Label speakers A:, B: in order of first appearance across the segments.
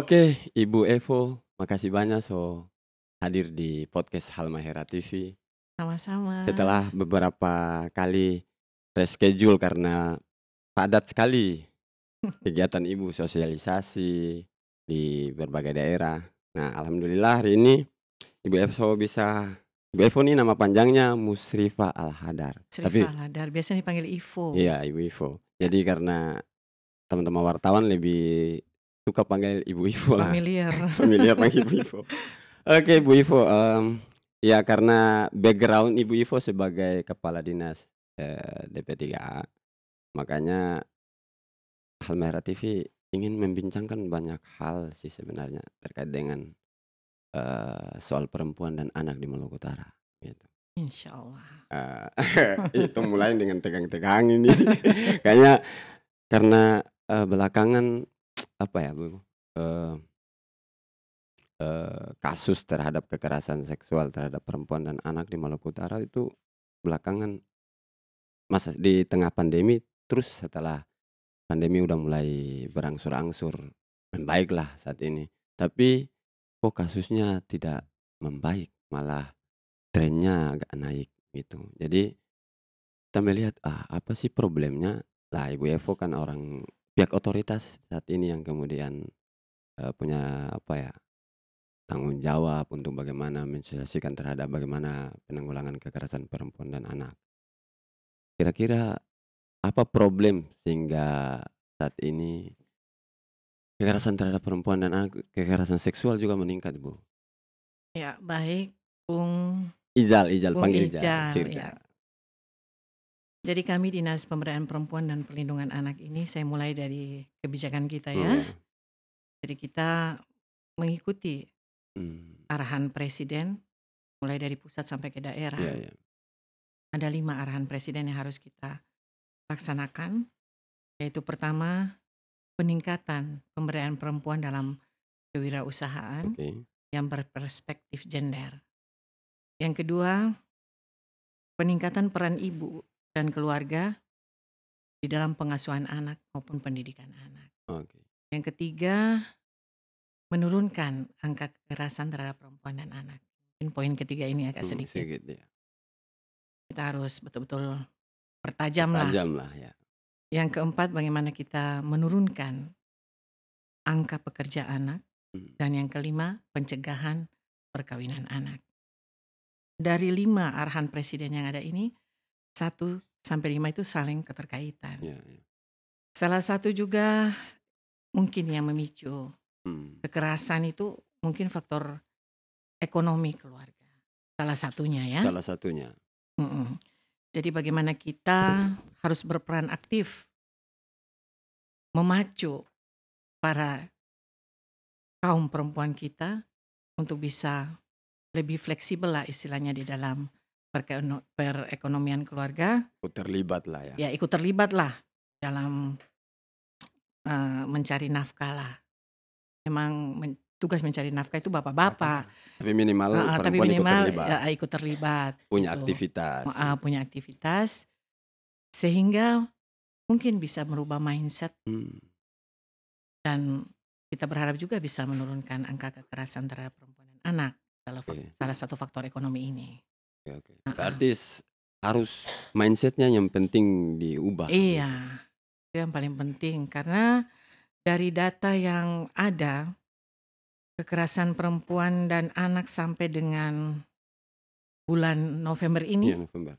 A: Oke, Ibu Evo, makasih banyak hadir di podcast Halmahera TV.
B: Sama-sama.
A: Setelah beberapa kali reschedule karena padat sekali kegiatan Ibu sosialisasi di berbagai daerah. Nah, alhamdulillah hari ini Ibu Evo ini nama panjangnya Musrifa Al-Hadar. Tapi
B: Srifala Hadar, biasanya dipanggil Ivo.
A: iya, Ibu Evo.
B: Ya,
A: Jadi karena teman-teman wartawan lebih suka panggil Ibu Evo lah,
B: familiar.
A: familiar panggil Ibu Evo. Oke, Bu Ivo, ya karena background Ibu Ivo sebagai kepala dinas, DP3A, makanya Halmahera TV ingin membincangkan banyak hal sih sebenarnya terkait dengan, soal perempuan dan anak di Maluku Utara, gitu.
B: Insyaallah.
A: Itu mulai dengan tegang-tegang ini. Kayaknya karena, belakangan apa ya, Bu, eee kasus terhadap kekerasan seksual terhadap perempuan dan anak di Maluku Utara itu belakangan masa di tengah pandemi, terus setelah pandemi udah mulai berangsur-angsur membaiklah saat ini. Tapi kok kasusnya tidak membaik, malah trennya agak naik gitu. Jadi kita melihat, apa sih problemnya? Lah Ibu Evo kan orang pihak otoritas saat ini yang kemudian, punya apa ya, tanggung jawab untuk bagaimana mensosialisasikan terhadap bagaimana penanggulangan kekerasan perempuan dan anak. Kira-kira apa problem sehingga saat ini kekerasan terhadap perempuan dan anak, kekerasan seksual juga meningkat, Bu?
B: Ya, baik Bung
A: Ijal,
B: Bung
A: panggil Ijal,
B: Ijal,
A: Firza.
B: ya. Jadi kami Dinas Pemberdayaan Perempuan dan Perlindungan Anak ini saya mulai dari kebijakan kita
A: Oh
B: ya.
A: ya,
B: Jadi kita mengikuti
A: mmm,
B: arahan presiden mulai dari pusat sampai ke
A: iya
B: daerah.
A: iya,
B: Ada 5 arahan presiden yang harus kita laksanakan, yaitu pertama, peningkatan pemberdayaan perempuan dalam kewirausahaan
A: oke,
B: yang berperspektif gender. Yang kedua, peningkatan peran ibu dan keluarga di dalam pengasuhan anak maupun pendidikan anak.
A: oke,
B: Yang ketiga, menurunkan angka kekerasan terhadap perempuan dan anak. Mungkin poin ketiga ini agak sedikit.
A: sedikit ya,
B: Kita harus betul-betul pertajam lah.
A: pertajam lah ya,
B: Yang keempat, bagaimana kita menurunkan angka pekerja anak.
A: mmm,
B: Dan yang kelima, pencegahan perkawinan anak. Dari 5 arahan presiden yang ada ini, 1 sampai 5 itu saling keterkaitan.
A: iya iya,
B: Salah satu juga mungkin yang memicu
A: mmm,
B: kekerasan itu mungkin faktor ekonomi keluarga. Salah satunya ya.
A: salah satunya,
B: Mhm. Jadi bagaimana kita harus berperan aktif memacu para kaum perempuan kita untuk bisa lebih fleksibel lah istilahnya di dalam perekonomian keluarga.
A: ikut terlibat lah ya,
B: Ya ikut terlibat lah dalam mencari nafkah lah. Memang tugas mencari nafkah itu bapak-bapak.
A: tapi minimal
B: Tapi
A: perempuan ikut
B: minimal
A: terlibat,
B: ya ikut terlibat
A: punya
B: gitu.
A: aktivitas gitu,
B: Punya aktivitas sehingga mungkin bisa merubah mindset
A: mmm,
B: dan kita berharap juga bisa menurunkan angka kekerasan terhadap perempuan dan anak.
A: oke.
B: Salah satu faktor ekonomi ini.
A: Oke oke.
B: Heeh.
A: Berarti harus mindset-nya yang penting diubah gitu.
B: Iya, itu yang paling penting karena dari data yang ada, kekerasan perempuan dan anak sampai dengan bulan November
A: Iya
B: ini
A: November.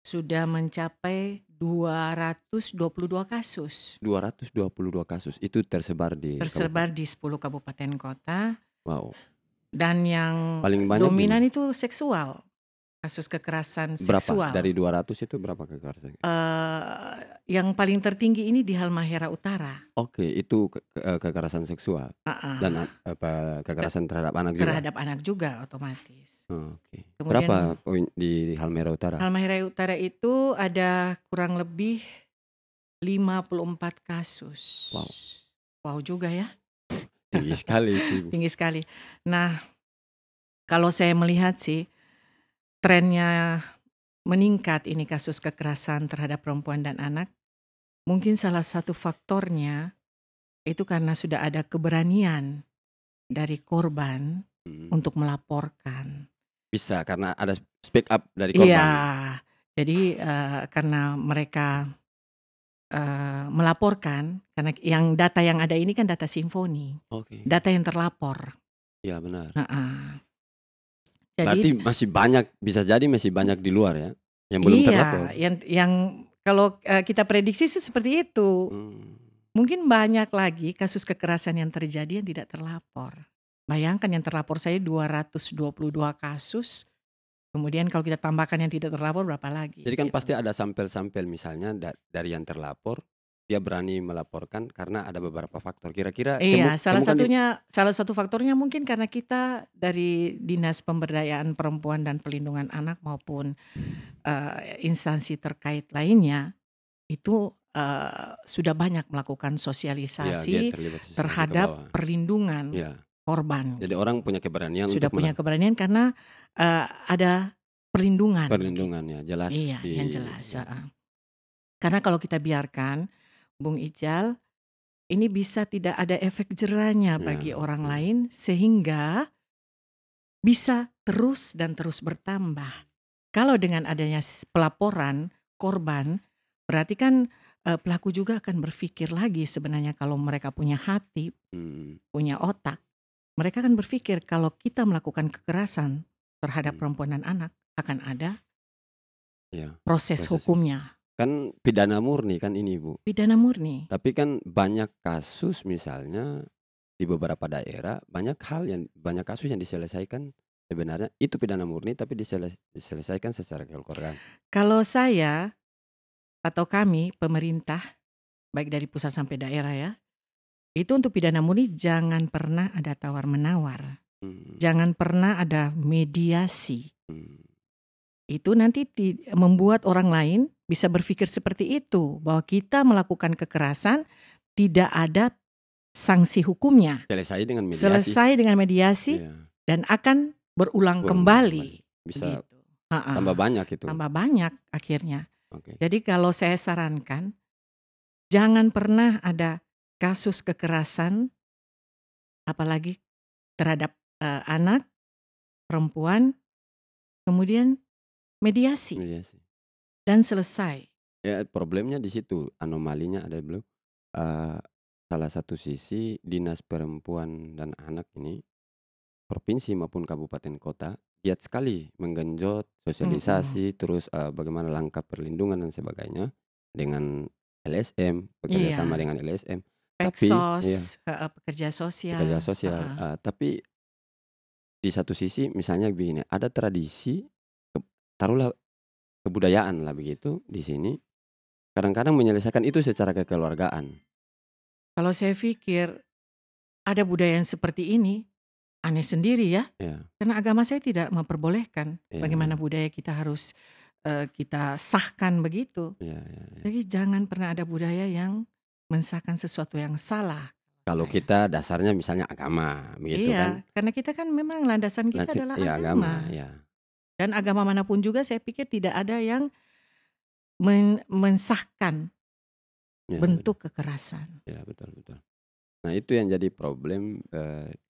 B: sudah mencapai 222 kasus.
A: 222 kasus itu tersebar di
B: Tersebar
A: kabupaten.
B: di 10 kabupaten kota
A: Wow,
B: dan yang
A: paling banyak di
B: dominan
A: mana?
B: itu seksual, kasus kekerasan
A: Berapa? Dari
B: seksual.
A: 200 itu berapa kekerasan?
B: Yang paling tertinggi ini di Halmahera Utara.
A: Oke, itu kekerasan seksual
B: Heeh,
A: dan apa, kekerasan terhadap anak juga?
B: terhadap anak juga otomatis.
A: Oke.
B: Kemudian
A: Berapa poin di Halmahera Utara?
B: Halmahera Utara itu ada kurang lebih 54 kasus.
A: Wow,
B: Wow juga ya,
A: tinggi sekali itu, Ibu.
B: tinggi sekali. Nah, kalau saya melihat sih trennya meningkat ini kasus kekerasan terhadap perempuan dan anak, mungkin salah satu faktornya itu karena sudah ada keberanian dari korban
A: Mhm.
B: untuk melaporkan.
A: Bisa karena ada speak up dari
B: Iya,
A: korban.
B: jadi, karena mereka, melaporkan, karena yang data yang ada ini kan data simfoni,
A: Oke,
B: data yang terlapor,
A: iya benar.
B: heeh. Jadi
A: Berarti masih banyak, bisa jadi masih banyak di luar ya, yang belum
B: iya,
A: terlapor?
B: yang kalau, kita prediksi sih seperti itu.
A: Mmm,
B: Mungkin banyak lagi kasus kekerasan yang terjadi yang tidak terlapor. Bayangkan yang terlapor saya 222 kasus, kemudian kalau kita tambahkan yang tidak terlapor berapa lagi
A: jadi kan
B: gitu.
A: pasti ada sampel-sampel misalnya dari yang terlapor, dia berani melaporkan karena ada beberapa faktor. Kira-kira
B: Iya,
A: temukan di
B: salah satu faktornya mungkin karena kita dari Dinas Pemberdayaan Perempuan dan Pelindungan Anak maupun, instansi terkait lainnya itu, sudah banyak melakukan
A: iya, dia
B: sosialisasi
A: terlibat sosialisasi ke
B: terhadap
A: bawah.
B: perlindungan
A: Iya,
B: korban
A: jadi
B: gitu.
A: orang punya keberanian
B: Sudah
A: untuk
B: punya keberanian karena, ada perlindungan gitu.
A: perlindungan ya, jelas
B: Iya, yang
A: di
B: jelas,
A: ya,
B: heeh. Karena kalau kita biarkan, Bung Ical, ini bisa tidak ada efek jerahnya
A: iya,
B: bagi orang
A: iya,
B: lain sehingga bisa terus dan terus bertambah. Kalau dengan adanya pelaporan korban, berarti kan, pelaku juga akan berpikir lagi sebenarnya kalau mereka punya hati,
A: mhm,
B: punya otak, mereka akan berpikir kalau kita melakukan kekerasan terhadap
A: mmm,
B: perempuan dan anak akan ada
A: iya,
B: proses
A: proses hukum.
B: hukumnya,
A: Kan pidana murni kan ini, Bu.
B: pidana murni.
A: Tapi kan banyak kasus misalnya di beberapa daerah, banyak kasus yang diselesaikan sebenarnya itu pidana murni tapi diselesaikan secara kekeluargaan.
B: Kalau saya atau kami pemerintah, baik dari pusat sampai daerah ya, itu untuk pidana murni jangan pernah ada tawar-menawar,
A: Mmm,
B: jangan pernah ada mediasi.
A: mmm,
B: Itu nanti membuat orang lain bisa berpikir seperti itu, bahwa kita melakukan kekerasan tidak ada sanksi hukumnya,
A: selesai dengan mediasi.
B: selesai dengan mediasi
A: Iya,
B: dan akan berulang
A: berulang
B: kembali,
A: kembali. Bisa
B: begitu. Heeh,
A: tambah banyak itu.
B: tambah banyak akhirnya.
A: Oke.
B: Jadi kalau saya sarankan, jangan pernah ada kasus kekerasan apalagi terhadap, anak, perempuan, kemudian mediasi
A: Mediasi.
B: dan selesai.
A: Ya problemnya di situ, anomalinya ada belum, eee, salah satu sisi Dinas Perempuan dan Anak ini, provinsi maupun kabupaten kota, giat sekali menggenjot
B: Mhm,
A: sosialisasi, terus, bagaimana langkah perlindungan dan sebagainya, dengan LSM, bekerja sama
B: iya.
A: dengan LSM. Tapi iya,
B: Peksos, heeh, pekerja
A: pekerja
B: sosial,
A: sosial,
B: heeh.
A: tapi di satu sisi misalnya begini, ada tradisi, taruhlah kebudayaan lah begitu di sini, kadang-kadang menyelesaikan itu secara kekeluargaan.
B: Kalau saya pikir ada budaya yang seperti ini, aneh sendiri ya,
A: Ya,
B: karena agama saya tidak memperbolehkan
A: iya,
B: bagaimana
A: iya,
B: budaya kita harus, kita sahkan begitu.
A: iya, iya, iya.
B: Jadi jangan pernah ada budaya yang mensahkan sesuatu yang salah,
A: Kalau
B: saya.
A: kita dasarnya misalnya agama, begitu kan?
B: Iya, karena kita kan memang landasan kita adalah
A: Iya agama,
B: agama,
A: ya,
B: dan agama manapun juga saya pikir tidak ada yang mensahkan
A: iya, betul,
B: bentuk kekerasan.
A: iya, betul, betul. Nah itu yang jadi problem,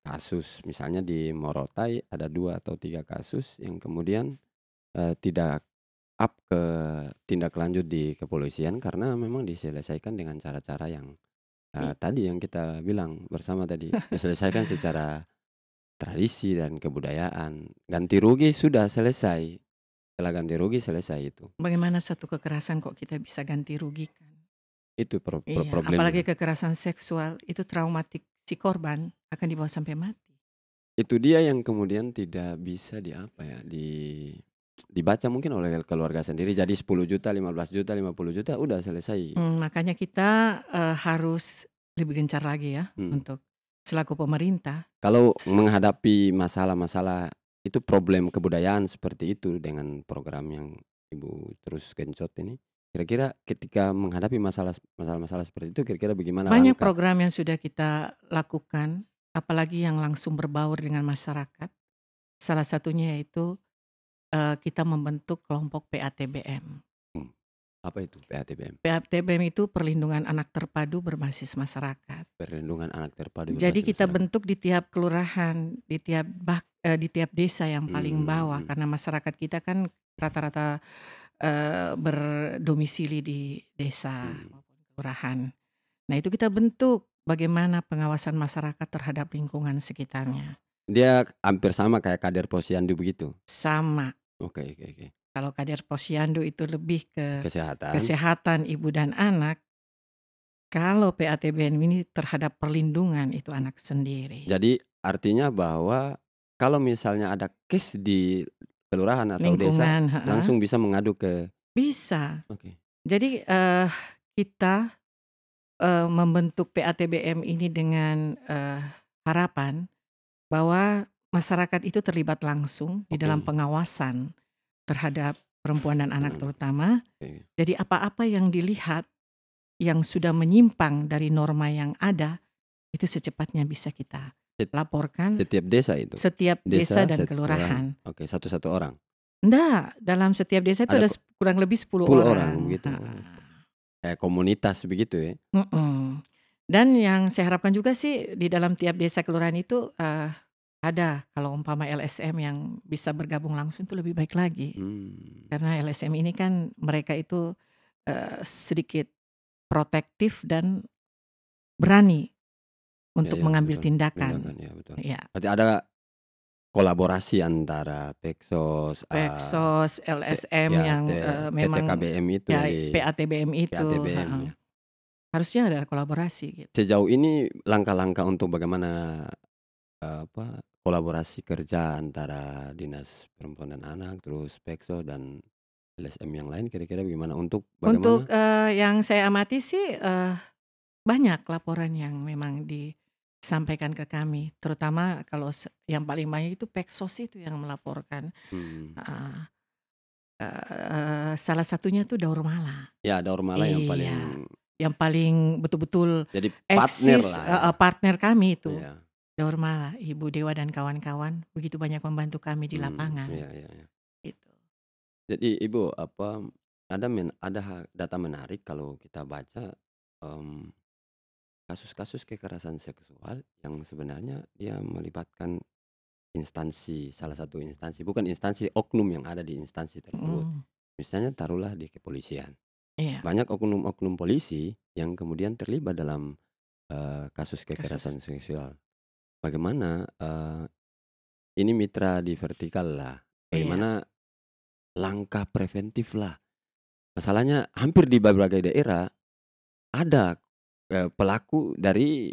A: kasus misalnya di Morotai ada 2 atau 3 kasus yang kemudian, tidak up ke tindak lanjut di kepolisian karena memang diselesaikan dengan cara-cara yang,
B: I
A: tadi yang kita bilang bersama tadi, diselesaikan secara tradisi dan kebudayaan. Ganti rugi sudah selesai, setelah ganti rugi selesai itu.
B: Bagaimana satu kekerasan kok kita bisa ganti rugikan?
A: Itu
B: Iya,
A: problemnya.
B: apalagi kekerasan seksual itu traumatik si korban akan dibawa sampai mati.
A: Itu dia yang kemudian tidak bisa apa ya, dibaca mungkin oleh keluarga sendiri jadi 10 juta, 15 juta, 50 juta, udah selesai.
B: Makanya kita, harus lebih gencar lagi ya
A: Mmm.
B: untuk selaku pemerintah.
A: Kalau menghadapi masalah-masalah itu problem kebudayaan seperti itu dengan program yang Ibu terus gencot ini, kira-kira ketika menghadapi masalah-masalah seperti itu kira-kira bagaimana
B: Banyak
A: langkah?
B: program yang sudah kita lakukan, apalagi yang langsung berbaur dengan masyarakat. Salah satunya yaitu, kita membentuk kelompok PATBM.
A: Mmm. Apa itu PATBM?
B: PATBM itu Perlindungan Anak Terpadu Berbasis Masyarakat.
A: Perlindungan Anak Terpadu
B: Jadi
A: Berbasis
B: kita
A: Masyarakat.
B: bentuk di tiap kelurahan, di tiap desa yang paling bawah,
A: Mmm,
B: karena masyarakat kita kan rata-rata, berdomisili di desa
A: mmm.
B: maupun kelurahan. Nah, itu kita bentuk bagaimana pengawasan masyarakat terhadap lingkungan sekitarnya.
A: Dia hampir sama kayak Kader Posyandu begitu?
B: Sama,
A: Oke oke oke.
B: kalau Kadar Posyandu itu lebih ke
A: Kesehatan,
B: kesehatan ibu dan anak, kalau PATBM ini terhadap perlindungan itu
A: mmm,
B: anak sendiri.
A: jadi artinya bahwa kalau misalnya ada case di kelurahan atau desa,
B: Lingkungan, heeh,
A: langsung bisa mengadu ke
B: bisa.
A: oke,
B: Jadi, kita, membentuk PATBM ini dengan, harapan bahwa masyarakat itu terlibat langsung di dalam
A: oke,
B: pengawasan terhadap perempuan dan anak
A: anak-anak,
B: terutama.
A: oke.
B: Jadi apa-apa yang dilihat yang sudah menyimpang dari norma yang ada, itu secepatnya bisa kita
A: Set
B: laporkan
A: setiap desa itu?
B: setiap desa
A: Desa,
B: dan
A: orang,
B: kelurahan.
A: oke, satu-satu orang?
B: Enggak, dalam setiap desa itu
A: Ada
B: ada kurang lebih 10
A: 10 orang
B: orang,
A: begitu? Oh,
B: heeh.
A: kayak komunitas begitu ya?
B: Mhm. Dan yang saya harapkan juga sih di dalam tiap desa kelurahan itu, ada kalau umpama LSM yang bisa bergabung langsung itu lebih baik lagi.
A: Mmm,
B: Karena LSM ini kan mereka itu, sedikit protektif dan berani
A: ya
B: untuk
A: ya,
B: mengambil
A: betul,
B: tindakan.
A: tindakan, ya betul.
B: Ya,
A: Berarti ada kolaborasi antara Peksos,
B: Peksos, LSM
A: PAT,
B: yang, memang
A: PTKBM itu ya
B: ya
A: di
B: PATBM itu,
A: PATBM
B: heeh.
A: ya.
B: Harusnya ada kolaborasi gitu.
A: Sejauh ini langkah-langkah untuk bagaimana, kolaborasi kerja antara Dinas Perempuan dan Anak, terus Peksos dan LSM yang lain kira-kira bagaimana untuk
B: Untuk,
A: bagaimana
B: yang saya amati sih, banyak laporan yang memang disampaikan ke kami, terutama kalau yang paling banyak itu Peksos itu yang melaporkan,
A: mmm,
B: heeh, salah satunya tuh Daur Malang.
A: ya Daur Malang yang
B: Iya,
A: paling
B: yang paling betul-betul
A: jadi
B: eksis,
A: partnerlah ya,
B: partner kami itu,
A: iya,
B: Daur Malang, Ibu Dewa dan kawan-kawan begitu banyak membantu kami di lapangan,
A: iya iya iya.
B: gitu.
A: Jadi Ibu, ada data menarik kalau kita baca, mmm, kasus-kasus kekerasan seksual yang sebenarnya dia melibatkan salah satu instansi, bukan instansi, oknum yang ada di instansi tersebut.
B: Mhm,
A: Misalnya taruhlah di kepolisian.
B: iya,
A: Banyak oknum-oknum polisi yang kemudian terlibat dalam, kasus
B: kasus
A: kekerasan seksual. Bagaimana, ini mitra di vertikal lah,
B: iya.
A: bagaimana langkah preventif lah. Masalahnya hampir di berbagai daerah ada, pelaku dari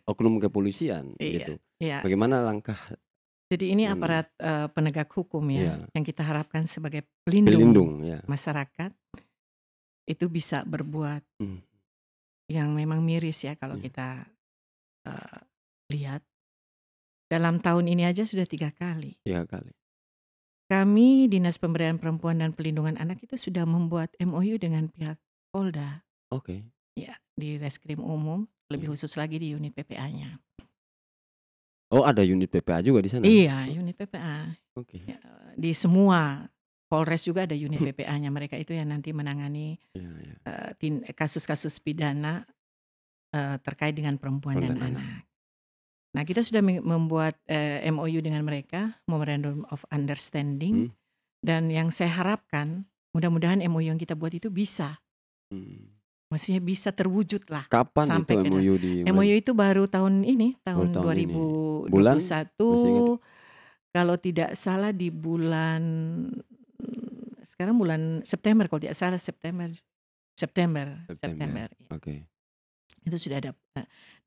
A: oknum kepolisian
B: Iya
A: gitu.
B: iya.
A: Bagaimana langkah
B: Jadi ini
A: yang
B: aparat, penegak hukum ya,
A: iya,
B: yang kita harapkan sebagai pelindung
A: pelindung ya,
B: masyarakat, itu bisa berbuat
A: mmm,
B: yang memang miris ya kalau
A: iya
B: kita, eee, lihat. Dalam tahun ini aja sudah 3 kali.
A: iya kali.
B: Kami Dinas Pemberdayaan Perempuan dan Pelindungan Anak itu sudah membuat MOU dengan pihak Polda,
A: Oke,
B: ya, di Reskrim Umum, lebih
A: iya.
B: khusus lagi di unit PPA-nya.
A: Oh ada unit PPA juga di sana?
B: Iya,
A: Oh,
B: unit PPA.
A: oke.
B: Ya, di semua Polres juga ada unit PPA-nya, mereka itu yang nanti menangani,
A: Iya iya,
B: kasus-kasus pidana, terkait dengan perempuan dan
A: perempuan dan anak.
B: anak. Nah, kita sudah membuat, MOU dengan mereka, Memorandum of Understanding,
A: Mmm,
B: dan yang saya harapkan mudah-mudahan MOU yang kita buat itu bisa,
A: mmm.
B: maksudnya bisa terwujudlah
A: Kapan itu
B: sampai ke
A: MOU dimulai?
B: MOU itu baru tahun ini,
A: Baru
B: tahun
A: tahun ini. Bulan
B: 2021,
A: masih ingat?
B: kalau tidak salah di bulan, sekarang bulan September kalau tidak salah, September September
A: September,
B: September, ya.
A: oke.
B: Itu sudah ada,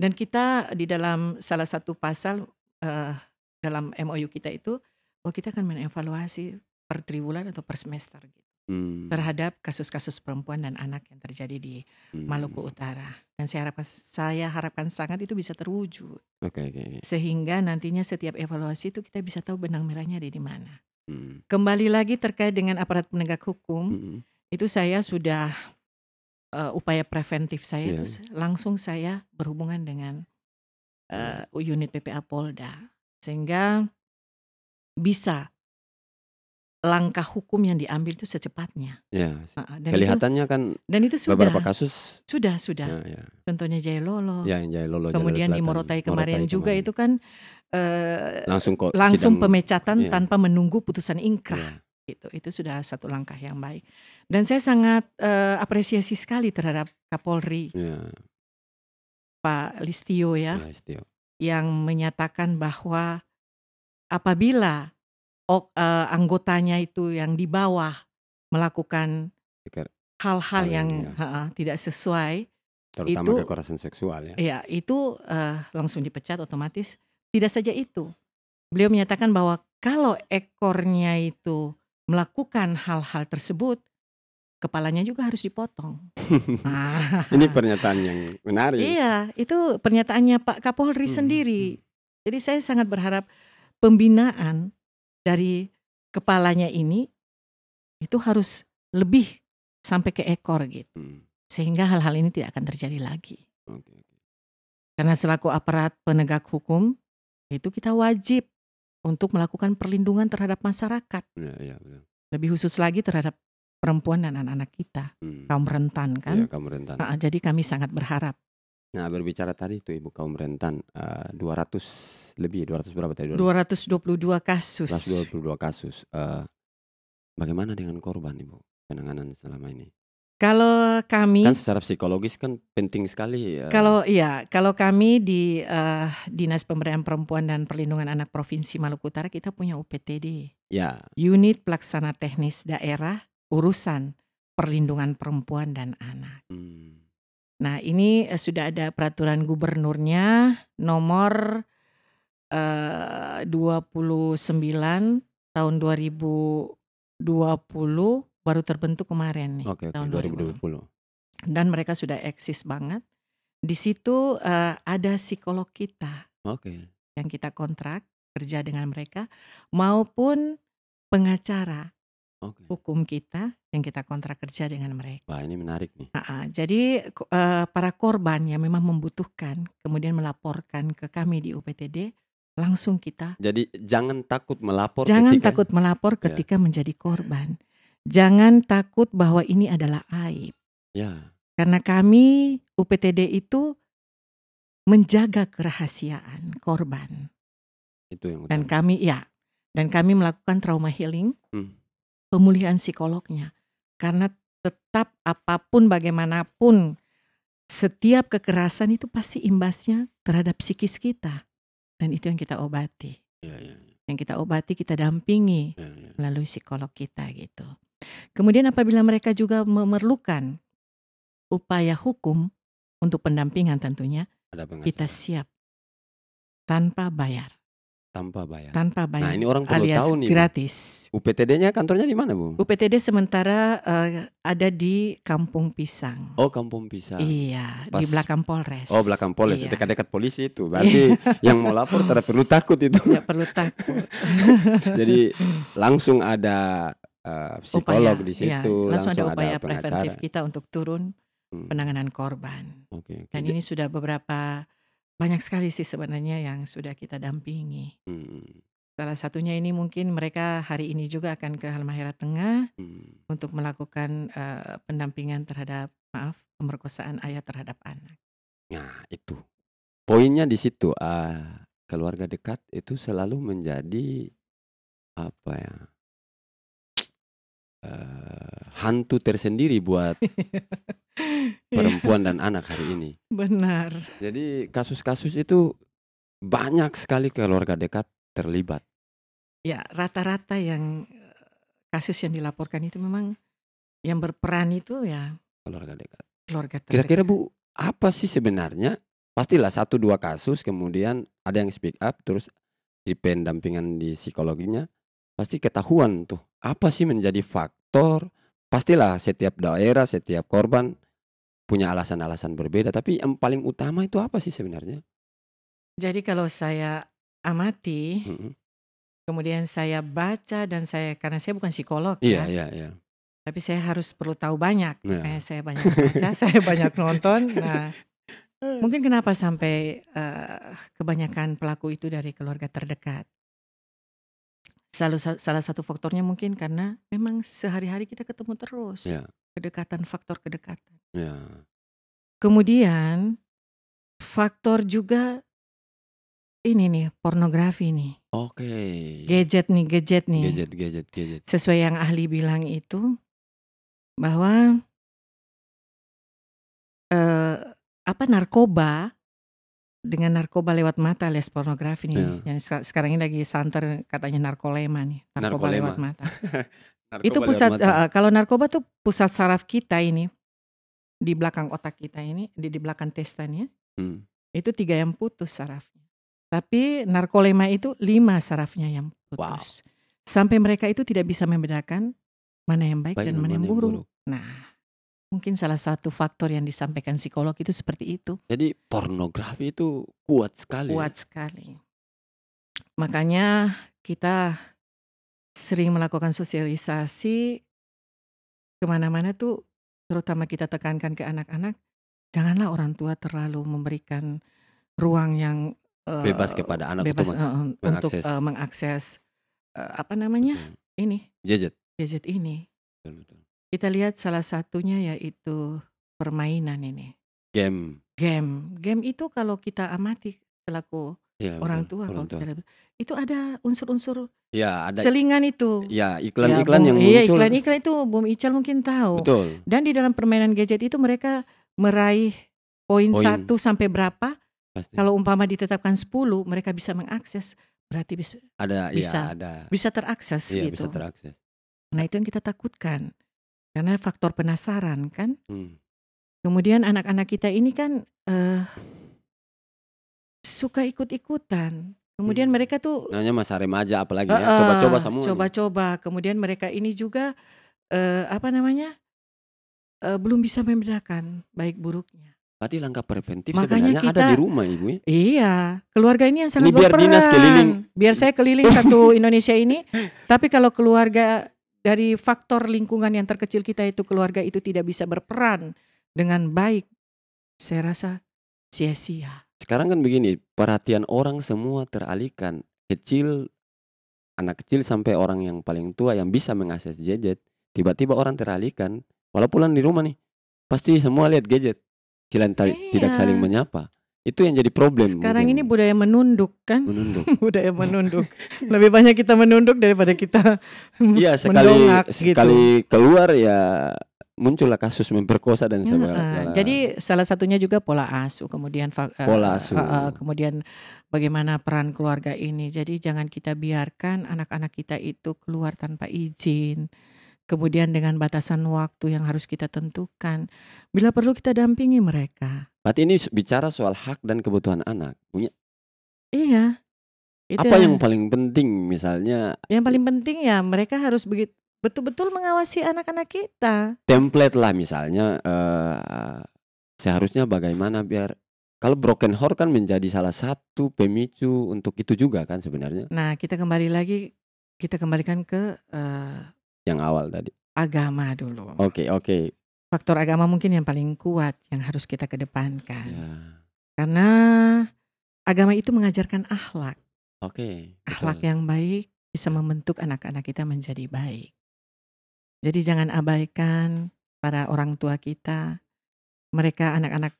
B: dan kita di dalam salah satu pasal, eee, dalam MOU kita itu, bahwa kita akan mengevaluasi per triwulan atau per semester gitu,
A: Mmm,
B: terhadap kasus-kasus perempuan dan anak yang terjadi di Maluku
A: mmm,
B: Utara. Dan saya harapkan sangat itu bisa terwujud,
A: oke oke oke.
B: sehingga nantinya setiap evaluasi itu kita bisa tahu benang merahnya ada di mana.
A: Mmm,
B: Kembali lagi terkait dengan aparat penegak hukum,
A: mhm,
B: itu saya sudah, upaya preventif saya itu
A: iya,
B: langsung saya berhubungan dengan,
A: dengan
B: unit PPA Polda, sehingga bisa langkah hukum yang diambil itu secepatnya.
A: Ya,
B: Heeh,
A: kelihatannya kan
B: dan itu
A: beberapa
B: sudah
A: kasus
B: sudah.
A: ya ya,
B: Contohnya Jailolo,
A: ya yang Jailolo, Jalur
B: kemudian di
A: Selatan,
B: Morotai
A: Morotai
B: kemarin juga
A: kemarin.
B: itu kan, eee,
A: Langsung kok
B: langsung
A: sidang
B: pemecatan
A: ya,
B: tanpa menunggu putusan ingkrah,
A: ya,
B: gitu. Itu sudah satu langkah yang baik. Dan saya sangat, apresiasi sekali terhadap Kapolri,
A: ya,
B: Pak Listio ya,
A: ya Istio.
B: yang menyatakan bahwa apabila anggotanya itu yang di bawah melakukan
A: Pikir
B: hal-hal
A: hal
B: yang
A: yang ya,
B: tidak sesuai,
A: terutama
B: itu
A: kekerasan seksual ya.
B: ya itu, langsung dipecat otomatis. Tidak saja itu, beliau menyatakan bahwa kalau ekornya itu melakukan hal-hal tersebut, kepalanya juga harus dipotong.
A: Ini
B: Ah,
A: pernyataan yang menarik.
B: iya, itu pernyataannya Pak Kapolri
A: Mhm,
B: sendiri.
A: mhm.
B: Jadi saya sangat berharap pembinaan dari kepalanya ini itu harus lebih sampai ke ekor gitu,
A: Mhm,
B: sehingga hal-hal ini tidak akan terjadi lagi.
A: oke oke.
B: Karena selaku aparat penegak hukum, itu kita wajib untuk melakukan perlindungan terhadap masyarakat,
A: Iya iya benar.
B: lebih khusus lagi terhadap perempuan dan anak-anak kita, kaum rentan
A: Iya
B: kan.
A: kaum rentan.
B: Heeh, jadi kami sangat berharap
A: Nah berbicara tadi itu Ibu kaum rentan, 200 lebih, 200 berapa tadi?
B: 222 kasus.
A: 222 kasus, bagaimana dengan korban Ibu, penanganan selama ini?
B: Kalau
A: Kan
B: kami
A: secara psikologis kan penting sekali,
B: kalau kami di, Dinas Pemberdayaan Perempuan dan Perlindungan Anak Provinsi Maluku Utara kita punya UPTD,
A: ya,
B: Unit Pelaksana Teknis Daerah Urusan Perlindungan Perempuan dan Anak.
A: mmm,
B: Nah ini, sudah ada peraturan gubernurnya nomor, 29 tahun 2020 baru terbentuk kemarin nih
A: oke oke
B: tahun 2020
A: 2020.
B: dan mereka sudah eksis banget. Di situ, ada psikolog kita
A: Oke
B: yang kita kontrak kerja dengan mereka maupun pengacara
A: oke.
B: hukum kita yang kita kontrak kerja dengan mereka.
A: Wah ini menarik nih.
B: Jadi para korban yang memang membutuhkan kemudian melaporkan ke kami di UPTD, langsung kita
A: Jadi jangan takut melapor
B: jangan
A: ketika
B: takut melapor
A: ya
B: ketika menjadi korban. Jangan takut bahwa ini adalah aib.
A: ya,
B: Karena kami UPTD itu menjaga kerahasiaan korban
A: itu yang
B: dan
A: utama.
B: kami melakukan trauma healing,
A: Mmm,
B: pemulihan psikolognya. Karena tetap apapun bagaimanapun setiap kekerasan itu pasti imbasnya terhadap psikis kita dan itu yang kita obati.
A: iya iya
B: Yang kita obati, kita dampingi
A: iya iya,
B: melalui psikolog kita gitu. Kemudian apabila mereka juga memerlukan upaya hukum untuk pendampingan tentunya,
A: ada
B: kita
A: pengacara
B: siap tanpa bayar.
A: tanpa bayar.
B: Tanpa
A: Nah
B: bayar
A: ini orang perlu
B: alias
A: tahu nih Bu,
B: gratis.
A: UPTD-nya kantornya di mana Bu?
B: UPTD sementara, ada di Kampung Pisang.
A: Oh Kampung Pisang,
B: Iya, di
A: pas
B: belakang
A: oh
B: Polres.
A: belakang Polres,
B: Iya.
A: dekat-dekat polisi itu,
B: Iya.
A: berarti yang mau lapor tidak perlu takut itu.
B: Tidak perlu takut.
A: Jadi langsung ada, psikolog
B: Upaya
A: di
B: iya,
A: situ,
B: langsung ada
A: langsung ada
B: upaya preventif
A: pengacara.
B: kita untuk turun
A: Mmm,
B: penanganan korban.
A: oke oke.
B: Dan ini sudah banyak sekali sih sebenarnya yang sudah kita dampingi.
A: Mhm
B: Salah satunya ini mungkin mereka hari ini juga akan ke Halmahera Tengah
A: mhm.
B: untuk melakukan, pendampingan terhadap pemerkosaan ayah terhadap anak.
A: Nah itu, poinnya di situ, keluarga dekat itu selalu menjadi apa ya, hantu tersendiri buat
B: Iya,
A: perempuan dan anak hari ini.
B: benar.
A: Jadi kasus-kasus itu banyak sekali keluarga dekat terlibat,
B: Ya, rata-rata yang, kasus yang dilaporkan itu memang yang berperan itu ya
A: keluarga dekat.
B: keluarga
A: Kira-kira
B: terdekat.
A: Bu, apa sih sebenarnya pastilah satu 2 kasus kemudian ada yang speak up terus di pendampingan di psikologinya, pasti ketahuan tuh, apa sih menjadi faktor pastilah setiap daerah, setiap korban punya alasan-alasan berbeda, tapi yang paling utama itu apa sih sebenarnya?
B: Jadi kalau saya amati,
A: Mhm.
B: kemudian saya baca dan karena saya bukan psikolog
A: Iya
B: ya,
A: iya iya.
B: tapi saya harus perlu tahu banyak, makanya
A: Iya.
B: saya banyak baca, saya banyak nonton. Nah, mungkin kenapa sampai, kebanyakan pelaku itu dari keluarga terdekat. salah satu faktornya mungkin karena memang sehari-hari kita ketemu terus,
A: Ya,
B: faktor kedekatan.
A: ya.
B: Kemudian faktor juga ini nih, pornografi nih,
A: Oke.
B: gadget nih.
A: Gadget.
B: Sesuai yang ahli bilang itu bahwa, eee, narkoba lewat mata alias pornografi nih,
A: Ya,
B: yang sekarang ini lagi santer katanya narkolema nih, narkoba lewat
A: narkolema.
B: mata. Itu
A: Narkoba lewat
B: pusat
A: mata.
B: kalau narkoba tuh pusat saraf kita ini, di belakang otak kita ini, di belakang testanya,
A: Hmm.
B: itu 3 yang putus sarafnya. Tapi narkolema itu 5 sarafnya yang
A: Wow,
B: putus. Sampai mereka itu tidak bisa membedakan mana yang baik
A: baik
B: dan
A: dan
B: mana yang
A: mana yang
B: buruk.
A: buruk.
B: Nah, mungkin salah satu faktor yang disampaikan psikolog itu seperti itu,
A: Jadi pornografi itu kuat sekali ya?
B: kuat sekali. Makanya kita sering melakukan sosialisasi ke mana-mana tuh, terutama kita tekankan ke anak-anak, janganlah orang tua terlalu memberikan ruang yang,
A: Bebas kepada anak untuk
B: bebas untuk,
A: mengakses.
B: mengakses, apa namanya,
A: Betul.
B: ini,
A: Gadget.
B: gadget ini.
A: Betul.
B: Kita lihat salah satunya yaitu permainan ini,
A: Game.
B: game. Game itu kalau kita amati selaku
A: Iya
B: orang
A: betul,
B: tua,
A: orang
B: kalau
A: tua.
B: kita lihat, itu ada unsur-unsur
A: Ya ada,
B: selingan itu.
A: ya
B: Ya,
A: iklan-iklan yang
B: iya,
A: muncul.
B: iklan-iklan itu Bung Ical mungkin tahu.
A: Betul.
B: Dan di dalam permainan gadget itu mereka meraih poin
A: Poin
B: 1 sampai berapa,
A: pasti.
B: kalau umpama ditetapkan 10 mereka bisa mengakses, berarti
A: Ada,
B: bisa
A: ada.
B: bisa terakses
A: Iya bisa
B: gitu.
A: terakses.
B: Nah itu yang kita takutkan, karena faktor penasaran kan.
A: Hmm.
B: Kemudian anak-anak kita ini kan, suka ikut-ikutan. Kemudian mereka tuh
A: Namanya masa remaja apalagi ya, coba-coba semua nih.
B: coba-coba. Kemudian mereka ini juga, belum bisa membedakan baik buruknya.
A: Berarti langkah preventif
B: Makanya
A: sebenarnya ada di
B: kita
A: rumah Ibu ya?
B: iya, keluarga ini yang
A: Ini
B: sangat
A: biar dinas keliling.
B: berperan. Biar saya keliling satu Indonesia ini, tapi kalau keluarga dari faktor lingkungan yang terkecil kita itu, keluarga itu tidak bisa berperan dengan baik, saya rasa sia-sia.
A: Sekarang kan begini, perhatian orang semua teralihkan. Anak kecil sampai orang yang paling tua yang bisa mengakses gadget. Tiba-tiba orang teralihkan, walaupun di rumah nih, pasti semua lihat gadget. Tidak saling
B: Iya.
A: menyapa. Itu yang jadi problem
B: Sekarang
A: mungkin.
B: ini budaya menunduk kan?
A: Menunduk.
B: Budaya menunduk. Lebih banyak kita menunduk daripada kita
A: Iya,
B: mendongak gitu.
A: sekali keluar ya muncullah kasus memperkosa dan segala.
B: Jadi salah satunya juga pola asuh, kemudian
A: Pola asuh.
B: kemudian bagaimana peran keluarga ini. Jadi jangan kita biarkan anak-anak kita itu keluar tanpa izin. Kemudian dengan batasan waktu yang harus kita tentukan. Bila perlu kita dampingi mereka.
A: Berarti ini bicara soal hak dan kebutuhan anak.
B: Iya. Itu
A: Apa yang paling penting misalnya?
B: Yang paling penting ya mereka harus betul-betul mengawasi anak-anak kita.
A: Template lah misalnya, seharusnya bagaimana biar kalau broken heart kan menjadi salah satu pemicu untuk itu juga kan sebenarnya.
B: Nah kita kembalikan ke
A: Yang awal tadi.
B: agama dulu.
A: Oke.
B: Faktor agama mungkin yang paling kuat yang harus kita kedepankan.
A: Ya.
B: Karena agama itu mengajarkan akhlak.
A: Oke.
B: Akhlak yang baik bisa membentuk anak-anak kita menjadi baik. Jadi jangan abaikan para orang tua kita. Mereka anak-anak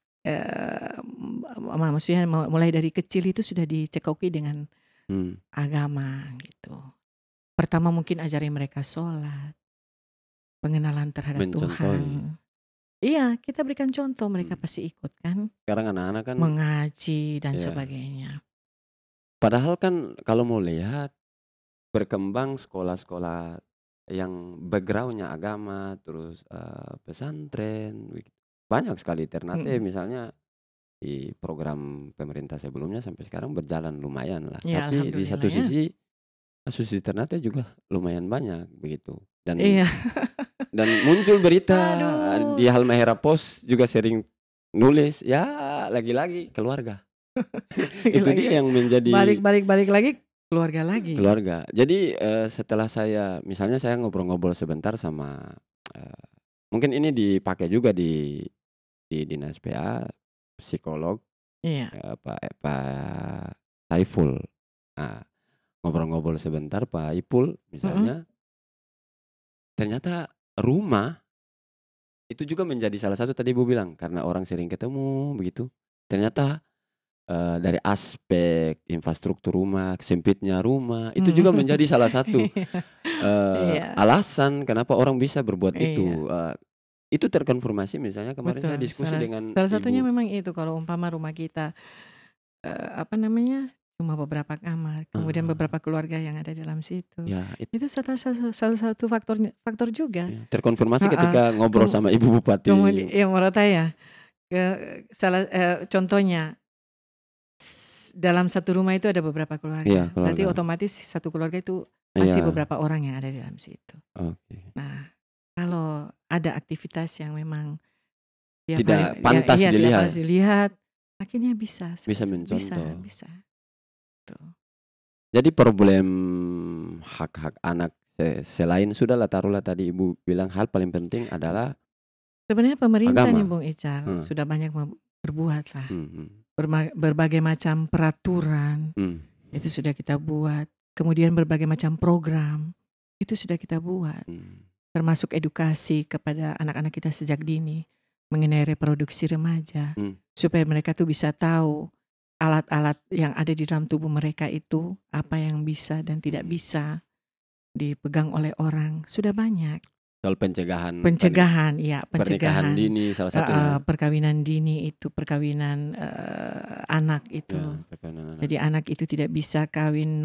B: maksudnya mulai dari kecil itu sudah dicekoki dengan agama gitu. Pertama mungkin ajari mereka sholat, pengenalan terhadap Tuhan. Iya, kita berikan contoh, mereka pasti ikut kan.
A: Sekarang anak-anak kan
B: mengaji dan sebagainya.
A: Padahal kan kalau mau lihat berkembang sekolah-sekolah yang backgroundnya agama, terus pesantren, banyak sekali Ternate misalnya di program pemerintah sebelumnya sampai sekarang berjalan lumayan lah.
B: Ya,
A: tapi di satu
B: alhamdulillah ya.
A: sisi kasus di Ternate juga lumayan banyak begitu. Dan
B: Iya.
A: dan muncul berita
B: Aduh.
A: di Halmahera Post juga sering nulis ya lagi-lagi keluarga. Itu dia yang menjadi
B: balik lagi keluarga lagi.
A: Keluarga. Jadi setelah misalnya saya ngobrol-ngobrol sebentar sama mungkin ini dipakai juga di dinas PA, psikolog,
B: Iya.
A: Pak Saiful. Nah, ngobrol-ngobrol sebentar Pak Ipul
B: Mhm.
A: misalnya, ternyata rumah itu juga menjadi salah satu tadi Ibu bilang, karena orang sering ketemu begitu, ternyata, dari aspek infrastruktur rumah, sempitnya rumah, itu juga
B: Mhm.
A: menjadi salah satu,
B: Iya,
A: alasan kenapa orang bisa berbuat
B: iya,
A: itu, itu terkonfirmasi misalnya kemarin saya
B: betul.
A: diskusi
B: Salah
A: dengan
B: salah satunya
A: ibu.
B: memang itu kalau umpama rumah kita, apa namanya, cuma beberapa kamar, kemudian
A: Ah,
B: beberapa keluarga yang ada dalam situ.
A: ya
B: Itu salah satu faktor juga.
A: ya, terkonfirmasi
B: Heeh,
A: ketika ngobrol
B: kem
A: sama ibu bupati.
B: ya menurut saya, contohnya dalam satu rumah itu ada beberapa
A: Iya,
B: keluarga, berarti
A: keluarga.
B: otomatis satu keluarga itu pasti
A: Iya,
B: beberapa orang yang ada di dalam situ.
A: oke.
B: Nah, kalau ada aktivitas yang memang tiap hari
A: Tidak
B: ya
A: pantas
B: iya tidak pernah
A: dilihat,
B: dilihat, akhirnya bisa
A: bisa
B: bisa
A: mencontoh.
B: bisa, tuh.
A: Jadi problem hak-hak anak selain sudahlah taruhlah tadi Ibu bilang hal paling penting adalah
B: Sebenarnya pemerintah nih
A: agama.
B: Bung Ical,
A: Heeh,
B: sudah banyak berbuat lah,
A: mhm,
B: berbagai macam peraturan,
A: mmm,
B: itu sudah kita buat, kemudian berbagai macam program, itu sudah kita buat.
A: mmm,
B: Termasuk edukasi kepada anak-anak kita sejak dini mengenai reproduksi remaja,
A: mmm,
B: supaya mereka tuh bisa tahu alat-alat yang ada di dalam tubuh mereka itu apa yang bisa dan tidak
A: mhm.
B: bisa dipegang oleh orang. Sudah banyak
A: Soal pencegahan tadi,
B: pencegahan, ya
A: pernikahan
B: pencegahan,
A: dini salah satunya.
B: perkawinan dini itu perkawinan anak
A: Ya,
B: itu.
A: tekanan anak.
B: Jadi anak itu tidak bisa kawin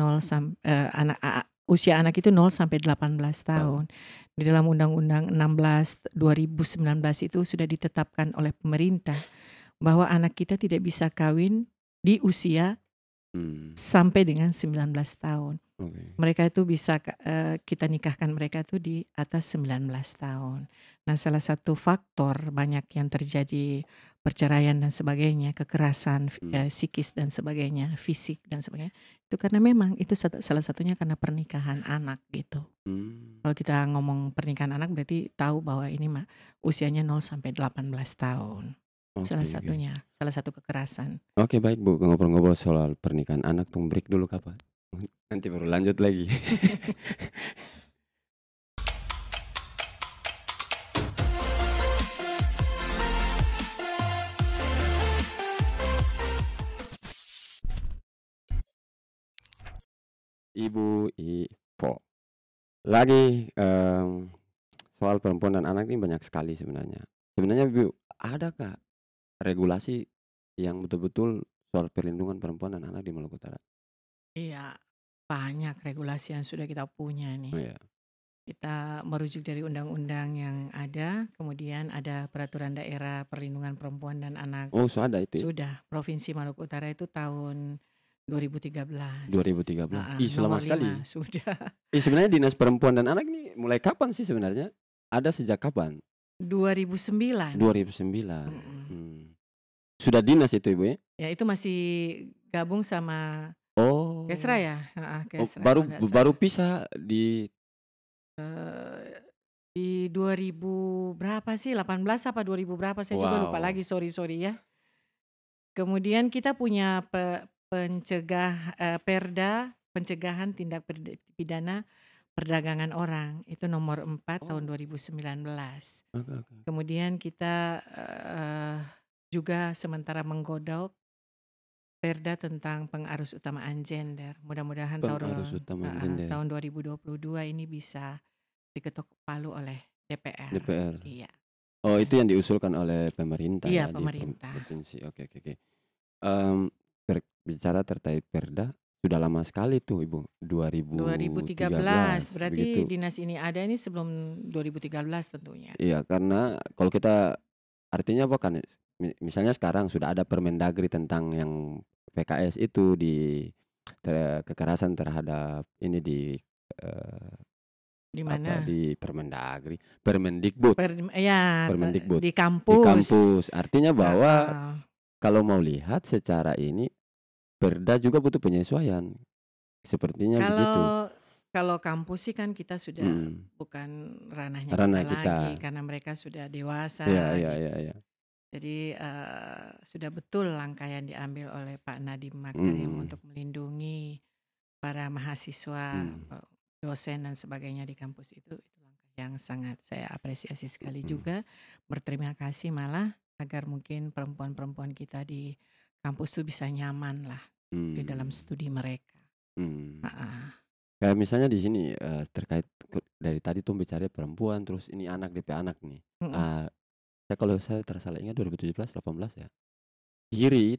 B: usia anak itu 0 sampai 18
A: Tahu.
B: tahun. Di dalam Undang-Undang 16 2019 itu sudah ditetapkan oleh pemerintah bahwa anak kita tidak bisa kawin di usia
A: Mmm,
B: sampai dengan 19 tahun.
A: oke.
B: Mereka itu bisa kita nikahkan mereka itu di atas 19 tahun. Nah, salah satu faktor banyak yang terjadi perceraian dan sebagainya, kekerasan
A: Mmm,
B: psikis dan sebagainya, fisik dan sebagainya, itu karena memang itu salah satunya karena pernikahan anak gitu.
A: mmm,
B: Kalau kita ngomong pernikahan anak berarti tahu bahwa ini mah usianya 0 sampai 18 tahun. Salah
A: oke, oke.
B: satunya, salah satu kekerasan.
A: Oke baik Bu, ngobrol-ngobrol soal pernikahan anak tong break dulu Kak, nanti baru lanjut lagi. Ibu Ipo. Lagi, soal perempuan dan anak ini banyak sekali sebenarnya. Sebenarnya Bu, ada Kak regulasi yang betul-betul soal perlindungan perempuan dan anak di Maluku Utara?
B: Iya, banyak regulasi yang sudah kita punya
A: Oh
B: nih.
A: ya.
B: Kita merujuk dari undang-undang yang ada, kemudian ada peraturan daerah perlindungan perempuan dan anak.
A: Oh so ada itu ya?
B: Sudah, Provinsi Maluku Utara itu tahun 2013.
A: 2013.
B: Heeh,
A: Ih lama
B: nomor 5
A: sekali.
B: sudah.
A: Sebenarnya Dinas Perempuan dan Anak ini mulai kapan sih sebenarnya? Ada sejak kapan?
B: 2009.
A: 2009.
B: Mhm.
A: Sudah dinas itu Ibu ya?
B: Ya itu masih gabung sama Kesra
A: Oh.
B: ya? Heeh,
A: Oh
B: Kesra
A: baru
B: kalau nggak
A: baru
B: salah.
A: pisah di
B: Eee, di 2000 berapa sih, 18 apa 2000 berapa, saya juga lupa
A: wow.
B: lagi, sorry ya. Kemudian kita punya Perda Pencegahan Tindak Pidana Perdagangan Orang, itu nomor 4 tahun
A: Oh,
B: 2019.
A: oke, oke.
B: Kemudian kita, juga sementara menggodok Perda tentang pengarusutamaan gender. Mudah-mudahan
A: Pengarus utama gender,
B: tahun 2022 ini bisa diketok palu oleh DPR.
A: DPR.
B: Iya.
A: Oh itu yang diusulkan oleh pemerintah
B: Iya
A: ya di
B: pemerintah.
A: provinsi. Oke, oke, oke. Mmm, Berbicara terkait Perda, sudah lama sekali tuh Ibu,
B: 2013,
A: 2013
B: berarti
A: begitu.
B: dinas ini ada ini sebelum 2013 tentunya.
A: Iya karena kalau kita artinya apa kan, misalnya sekarang sudah ada Permendagri tentang yang PKS itu di kekerasan terhadap ini di, eee,
B: Di
A: apa,
B: mana?
A: di Permendagri, Permendikbud
B: Ya,
A: Permendikbud,
B: di
A: di
B: kampus.
A: kampus. Artinya bahwa
B: Heeh.
A: kalau mau lihat secara ini, Perda juga butuh penyesuaian, sepertinya begitu.
B: Kalau kalau kampus sih kan kita sudah
A: Mhm,
B: bukan ranahnya kita
A: ranah
B: lagi
A: kita.
B: karena mereka sudah
A: Iya,
B: dewasa
A: iya, iya,
B: gitu.
A: iya.
B: Jadi, sudah betul langkah yang diambil oleh Pak Nadiem Makarim
A: Mhm,
B: untuk melindungi para mahasiswa,
A: Mmm,
B: dosen dan sebagainya di kampus itu langkah yang sangat saya apresiasi sekali
A: mhm,
B: juga. Berterima kasih malah agar mungkin perempuan-perempuan kita di kampus tuh bisa nyaman lah di dalam
A: mmm,
B: studi mereka.
A: mmm.
B: Heeh.
A: Kayak misalnya di sini, terkait dari tadi tuh bicaranya perempuan, terus ini anak, DP anak nih.
B: Mhm
A: Ah, kalau saya salah ingat 2017, 18 ya, Hiri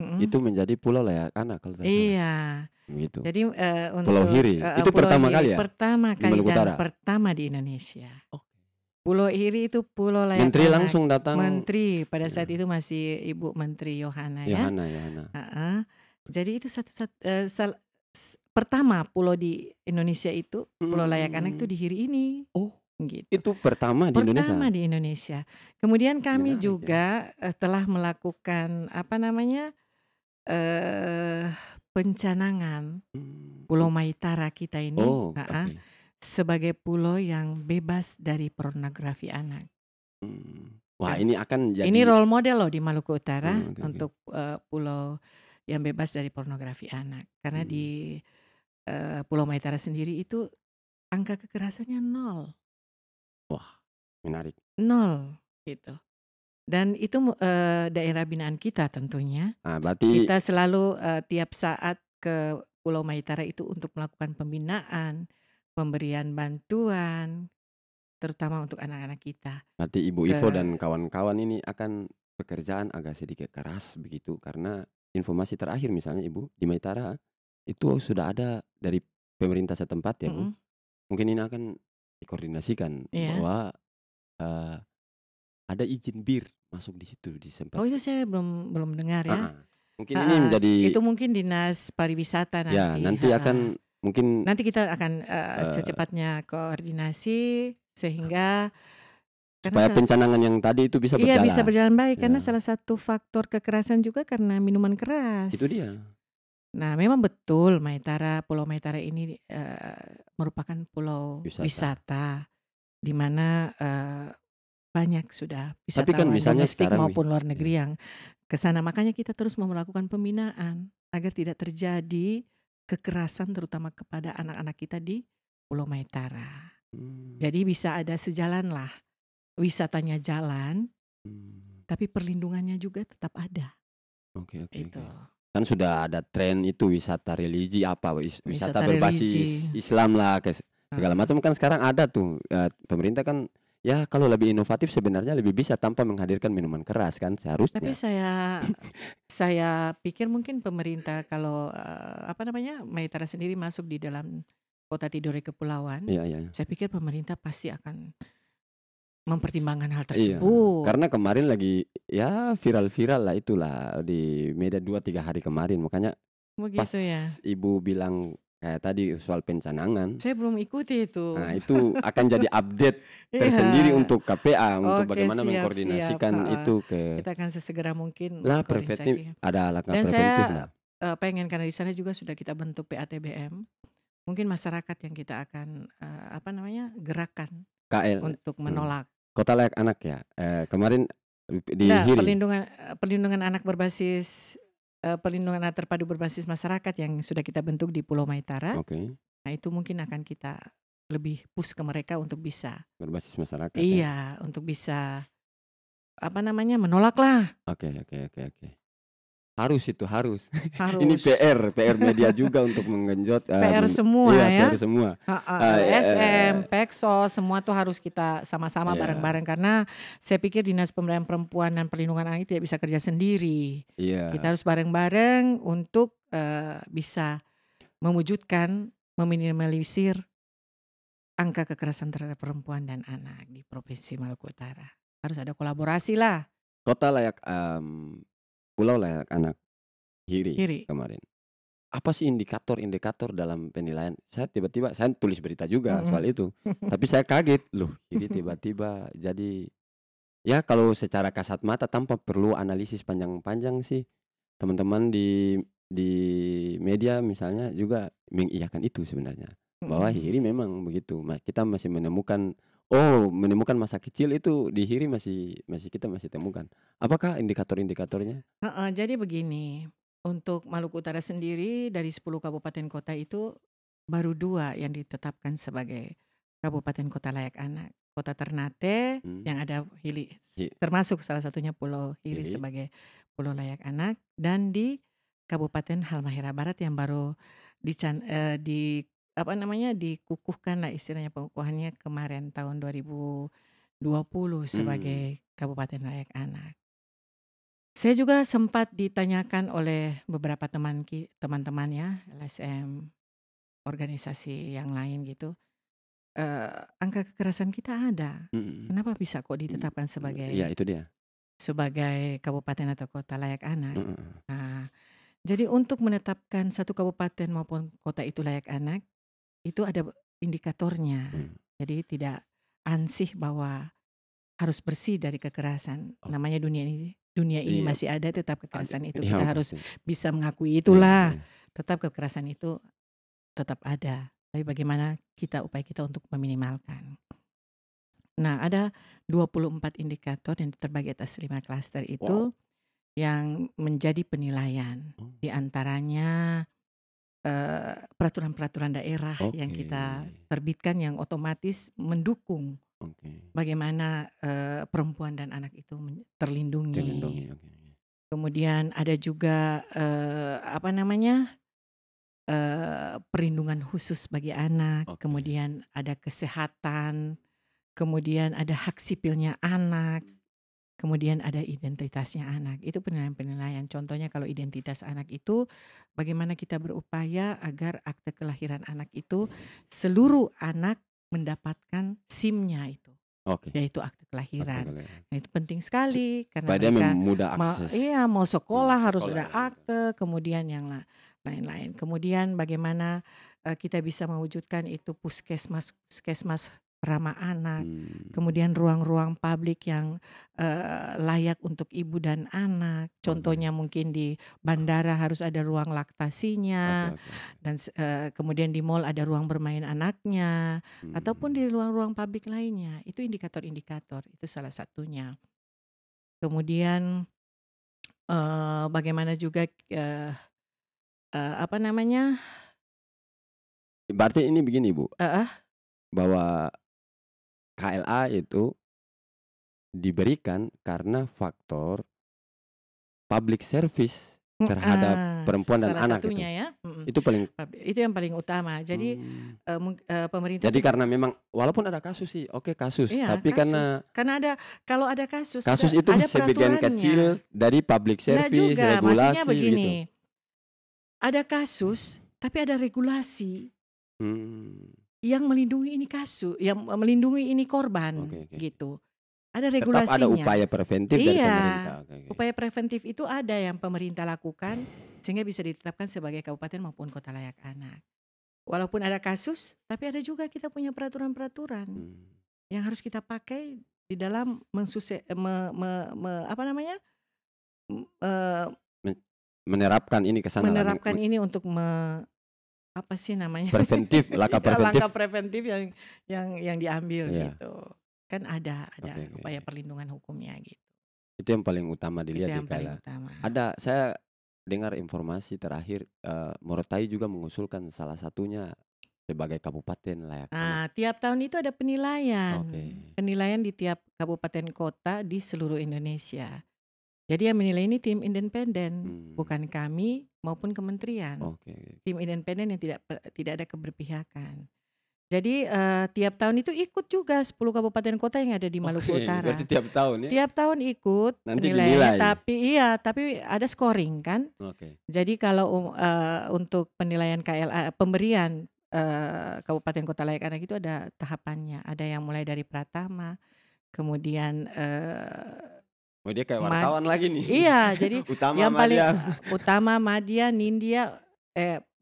B: mhm.
A: itu menjadi pulau layak anak kalau tidak salah,
B: Iya.
A: begitu.
B: Jadi,
A: Pulau
B: untuk
A: Hiri, itu
B: Pulau
A: pertama
B: Hiri
A: kali ya
B: pertama
A: di
B: kali
A: Maluku
B: dan
A: Utara?
B: pertama di Indonesia.
A: Oke.
B: Pulau Hiri itu pulau layak
A: Menteri
B: anak.
A: langsung datang
B: Menteri, pada
A: ya,
B: saat itu masih Ibu Menteri Yohana ya.
A: Yohana.
B: Heeh. Jadi itu pertama pulau di Indonesia itu, pulau layak anak itu
A: Mmm,
B: di Hiri ini,
A: oh,
B: gitu.
A: itu pertama di Indonesia?
B: Pertama di Indonesia. Kemudian kami
A: Menarik ya.
B: juga, telah melakukan apa namanya, eee, pencanangan Pulau Maitara kita ini
A: Oh,
B: heeh,
A: oke.
B: sebagai pulau yang bebas dari pornografi anak.
A: Wah,
B: Kan
A: ini akan
B: ini
A: jadi
B: role model loh di Maluku Utara
A: oke.
B: untuk, pulau yang bebas dari pornografi anak. Karena
A: Mmm,
B: di, Pulau Maitara sendiri itu angka kekerasannya nol,
A: wah, menarik.
B: nol gitu. Dan itu daerah binaan kita tentunya.
A: Ah, berarti
B: Kita selalu, tiap saat ke Pulau Maitara itu untuk melakukan pembinaan, pemberian bantuan, terutama untuk anak-anak kita
A: berarti Ibu
B: ke
A: Ivo dan kawan-kawan ini akan pekerjaan agak sedikit keras begitu, karena informasi terakhir misalnya Ibu, di Maitara itu sudah ada dari pemerintah setempat ya Bu,
B: mhm,
A: mungkin ini akan dikoordinasikan
B: iya.
A: bahwa, eee, ada izin bir masuk di situ, di
B: Oh
A: sempat
B: itu saya belum belum dengar ya.
A: heeh, mungkin ini
B: Heeh,
A: menjadi
B: itu mungkin dinas pariwisata
A: ya
B: nanti,
A: nanti
B: heeh.
A: akan mungkin,
B: Nanti kita akan,
A: eee,
B: secepatnya koordinasi sehingga karena
A: supaya pencanangan yang tadi itu bisa
B: iya bisa
A: berjalan.
B: berjalan baik karena
A: Ya,
B: salah satu faktor kekerasan juga karena minuman
A: itu
B: keras.
A: dia,
B: Nah memang betul Maitara, Pulau Maitara ini, merupakan pulau
A: wisata.
B: wisata di mana, banyak sudah
A: Tapi kan
B: wisatawan
A: misalnya
B: domestik
A: sekarang
B: maupun luar
A: ya,
B: negeri yang ke sana. Makanya kita terus mau melakukan pembinaan agar tidak terjadi kekerasan terutama kepada anak-anak kita di Pulau Maitara.
A: mmm,
B: Jadi bisa ada sejalanlah, wisatanya jalan,
A: mmm,
B: tapi perlindungannya juga tetap ada,
A: oke.
B: itu.
A: Kan sudah ada tren itu wisata religi apa, wisata
B: Wisata religi,
A: berbasis Islam lah, segala
B: heeh.
A: macam kan sekarang ada tuh, pemerintah kan ya kalau lebih inovatif sebenarnya lebih bisa tanpa menghadirkan minuman keras kan
B: Tapi
A: seharusnya.
B: saya pikir mungkin pemerintah kalau, apa namanya, Maitara sendiri masuk di dalam kota Tidore Kepulauan,
A: Iya.
B: saya pikir pemerintah pasti akan mempertimbangkan hal
A: Iya,
B: tersebut.
A: karena kemarin lagi ya viral-viral lah itulah di media 2 3 hari kemarin, makanya pas
B: Begitu ya?
A: Ibu bilang kayak tadi soal pencanangan,
B: Saya belum ikuti itu.
A: nah itu akan jadi update
B: Iya.
A: tersendiri untuk KPA, untuk
B: Oke,
A: bagaimana
B: siap,
A: mengkoordinasikan
B: heeh.
A: itu ke
B: Kita akan sesegera mungkin
A: lah preventif,
B: berkoordinasi.
A: ada langkah
B: Dan
A: preventif
B: saya,
A: lah,
B: pengen karena di sana juga sudah kita bentuk PATBM, mungkin masyarakat yang kita akan, apa namanya, gerakan
A: KL,
B: untuk
A: mmm,
B: menolak.
A: kota layak anak ya, kemarin di
B: Enggak,
A: Hiri,
B: perlindungan anak berbasis perlindungan anak terpadu berbasis masyarakat yang sudah kita bentuk di Pulau Maitara.
A: oke,
B: Nah itu mungkin akan kita lebih push ke mereka untuk bisa
A: berbasis masyarakat ya,
B: iya, untuk bisa, apa namanya, menolaklah,
A: oke. Harus itu, harus. Ini
B: harus.
A: PR media juga untuk menggenjot,
B: PR semua
A: iya
B: ya,
A: PR semua.
B: heeh, LSM,
A: Eee,
B: Peksos, semua tuh harus kita sama-sama
A: iya
B: bareng-bareng karena saya pikir Dinas Pemberdayaan Perempuan dan Perlindungan Anak tidak bisa kerja sendiri.
A: iya,
B: Kita harus bareng-bareng untuk, bisa mewujudkan, meminimalisir angka kekerasan terhadap perempuan dan anak di Provinsi Maluku Utara. Harus ada kolaborasi lah,
A: kota layak, pulau layak anak Hiri
B: Kiri.
A: kemarin. Apa sih indikator-indikator dalam penilaian? Saya tulis berita juga
B: Mhm.
A: soal itu, tapi saya kaget, loh ini tiba-tiba jadi ya kalau secara kasat mata tanpa perlu analisis panjang-panjang sih, teman-teman di media misalnya juga mengiyakan itu sebenarnya, bahwa
B: Mhm.
A: Hiri memang begitu, kita masih menemukan masa kecil itu di Hiri masih masih kita masih temukan. Apakah indikator-indikatornya?
B: Heeh, jadi begini Untuk Maluku Utara sendiri dari 10 kabupaten kota itu baru 2 yang ditetapkan sebagai kabupaten kota layak anak. Kota Ternate
A: Mmm,
B: yang ada Hili,
A: hi
B: termasuk salah satunya Pulau Hiri
A: Hili,
B: sebagai pulau layak anak, dan di Kabupaten Halmahera Barat yang baru di apa namanya, dikukuhkan lah istilahnya, pengukuhannya kemarin tahun 2020
A: mmm,
B: sebagai kabupaten layak anak. Saya juga sempat ditanyakan oleh beberapa teman-teman ya, LSM, organisasi yang lain gitu, angka kekerasan kita ada,
A: mhm
B: kenapa bisa kok
A: mhm,
B: ditetapkan
A: iya
B: sebagai
A: itu dia,
B: kabupaten atau kota layak anak?
A: heeh,
B: Nah, jadi untuk menetapkan satu kabupaten maupun kota itu layak anak, itu ada indikatornya.
A: mmm,
B: Jadi tidak ansih bahwa harus bersih dari kekerasan.
A: oh
B: Namanya dunia ini
A: iya,
B: masih ada, tetap
A: ada,
B: kekerasan itu
A: iya
B: kita harus
A: pasti,
B: bisa mengakui
A: iya
B: itulah,
A: iya,
B: tetap kekerasan itu tetap ada. Tapi bagaimana upaya kita untuk meminimalkan. Nah, ada 24 indikator yang terbagi atas 5 klaster
A: wow,
B: itu yang menjadi penilaian.
A: oh,
B: Di antaranya peraturan-peraturan daerah yang
A: oke
B: kita terbitkan yang otomatis mendukung
A: oke,
B: bagaimana, perempuan dan anak itu
A: dilindungi,
B: terlindungi.
A: oke
B: Kemudian ada juga, apa namanya, perlindungan khusus bagi anak,
A: oke,
B: kemudian ada kesehatan, kemudian ada hak sipilnya anak, kemudian ada identitasnya anak. Itu penilaian-penilaian. Contohnya kalau identitas anak itu, bagaimana kita berupaya agar akte kelahiran anak itu seluruh anak mendapatkan SIM-nya itu.
A: oke,
B: Yaitu akte
A: akte
B: kelahiran.
A: kelahiran,
B: Nah, itu penting sekali karena
A: supaya dia
B: mereka
A: mudah akses,
B: iya, mau sekolah harus
A: sekolah
B: ada
A: ya gitu,
B: akte, kemudian lain-lain. Kemudian bagaimana, kita bisa mewujudkan itu puskesmas ramah anak,
A: mmm,
B: kemudian ruang-ruang publik yang, layak untuk ibu dan anak.
A: oke
B: Contohnya mungkin di bandara harus ada ruang
A: oke
B: laktasinya.
A: oke oke,
B: Dan kemudian di mall ada ruang bermain anaknya, ataupun
A: mmm,
B: di ruang-ruang publik lainnya, itu indikator-indikator, itu salah satunya. Kemudian, bagaimana juga, apa namanya,
A: berarti ini begini Bu,
B: heeh,
A: bahwa KLA itu diberikan karena faktor public service terhadap perempuan dan
B: salah
A: anak itu.
B: satunya ya, mhm,
A: Itu paling
B: itu yang paling utama. Jadi,
A: mmm,
B: pemerintah
A: jadi
B: tuh
A: karena memang walaupun ada kasus sih, oke kasus,
B: iya
A: tapi
B: kasus,
A: karena
B: karena kalau ada kasus
A: kasus itu
B: ada
A: sebagian kecil
B: peraturannya.
A: dari public
B: Enggak
A: service,
B: juga, maksudnya
A: regulasi begitu.
B: begini, ada kasus tapi ada regulasi.
A: Mmm,
B: Yang melindungi ini yang melindungi ini korban,
A: oke oke oke.
B: gitu. Ada
A: Tetap ada
B: regulasinya.
A: upaya preventif dari
B: Iya,
A: pemerintah, oke oke.
B: upaya preventif itu ada yang pemerintah lakukan, sehingga bisa ditetapkan sebagai kabupaten maupun kota layak anak. Walaupun ada kasus, tapi ada juga kita punya peraturan-peraturan
A: Mmm,
B: yang harus kita pakai di dalam mensuse me me me apa namanya,
A: men menerapkan ini ke sana lah,
B: menerapkan ini untuk apa sih namanya,
A: preventif, langkah
B: ya langkah
A: preventif.
B: preventif yang diambil
A: Iya,
B: gitu. Kan ada
A: oke oke
B: upaya
A: oke.
B: perlindungan hukumnya gitu.
A: Itu yang paling utama
B: Itu
A: dilihat di
B: yang paling
A: KLA.
B: utama.
A: Ada saya dengar informasi terakhir, Morotai juga mengusulkan salah satunya sebagai kabupaten layak anak.
B: Nah, tiap tahun itu ada penilaian.
A: Oke,
B: Penilaian di tiap kabupaten kota di seluruh Indonesia. Jadi yang menilai ini tim independen,
A: mmm,
B: bukan kami maupun kementerian.
A: oke.
B: Tim independen yang tidak ada keberpihakan. Jadi, tiap tahun itu ikut juga 10 kabupaten kota yang ada di Maluku
A: Oke, berarti
B: Utara.
A: tiap tahun ya?
B: Tiap tahun ikut
A: Nanti
B: penilaiannya,
A: dinilai?
B: tapi ada scoring kan.
A: Oke
B: Jadi kalau, untuk penilaian pemberian, kabupaten kota layak anak itu ada tahapannya. Ada yang mulai dari pratama, kemudian,
A: oh dia kayak
B: mad
A: wartawan lagi nih,
B: iya, jadi
A: utama,
B: yang paling,
A: madya,
B: utama, madya, nindya,